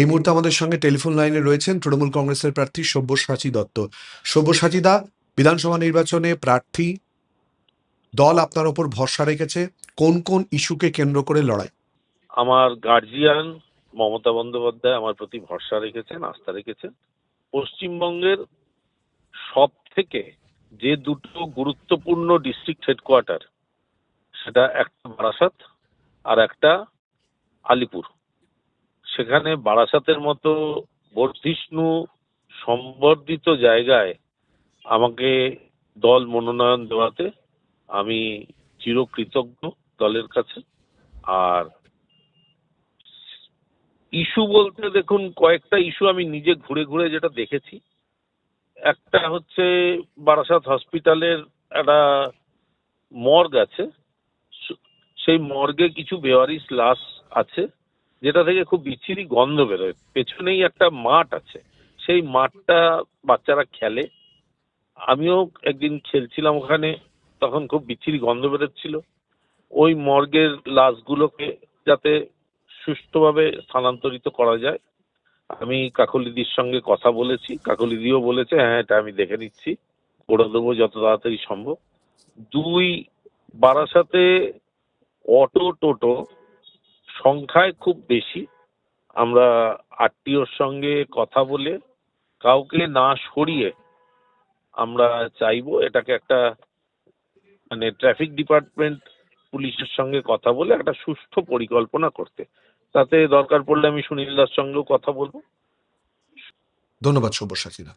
এই মুহূর্তে আমাদের সঙ্গে টেলিফোন লাইনে রয়েছেন তৃণমূল কংগ্রেসের প্রার্থী সব্যসাচী দত্ত। সব্যসাচী দা, বিধানসভা নির্বাচনে প্রার্থী দল আপনার ওপর ভরসা রেখেছে, কোন কোন ইস্যুকে কেন্দ্র করে লড়াই? আমার গার্জিয়ান মমতা বন্দ্যোপাধ্যায় আমার প্রতি ভরসা রেখেছেন, আস্থা রেখেছেন। পশ্চিমবঙ্গের সব থেকে যে দুটো গুরুত্বপূর্ণ ডিস্ট্রিক্ট হেডকোয়ার্টার, সেটা একটা বারাসাত আর একটা আলিপুর। সেখানে বারাসাতের মতো বর্ধিষ্ণু সম্বর্ধিত জায়গায় আমাকে দল মনোনয়ন দেওয়াতে আমি চিরকৃতজ্ঞ দলের কাছে। আর ইস্যু বলতে দেখুন, কয়েকটা ইস্যু আমি নিজে ঘুরে ঘুরে যেটা দেখেছি, একটা হচ্ছে বারাসাত হসপিটালের একটা মর্গ আছে। সেই মর্গে কিছু বেওয়ারিশ লাশ আছে, যেটা থেকে খুব বিচ্ছিরি গন্ধ বেরোয়। পেছনেই একটা মাঠ আছে, সেই মাঠটা বাচ্চারা খেলে, আমিও একদিন খেলছিলাম ওখানে, তখন খুব বিচ্ছিরি গন্ধ বেরোচ্ছিল। ওই মর্গের লাশগুলোকে যাতে সুষ্ঠুভাবে স্থানান্তরিত করা যায়, আমি কাকলিদির সঙ্গে কথা বলেছি। কাকলিদিও বলেছে হ্যাঁ, এটা আমি দেখে নিচ্ছি, করে দেবো যত তাড়াতাড়ি সম্ভব। দুই, বারাসাতে অটো টোটো সংখ্যায় খুব বেশি। আমরা আরটিওর সঙ্গে কথা বলে কাউকে না সরিয়ে আমরা চাইবো এটাকে একটা, মানে ট্রাফিক ডিপার্টমেন্ট পুলিশের সঙ্গে কথা বলে একটা সুষ্ঠু পরিকল্পনা করতে। তাতে দরকার পড়লে আমি সুনীল দার সঙ্গেও কথা বলবো। ধন্যবাদ সব্যসাচী দা।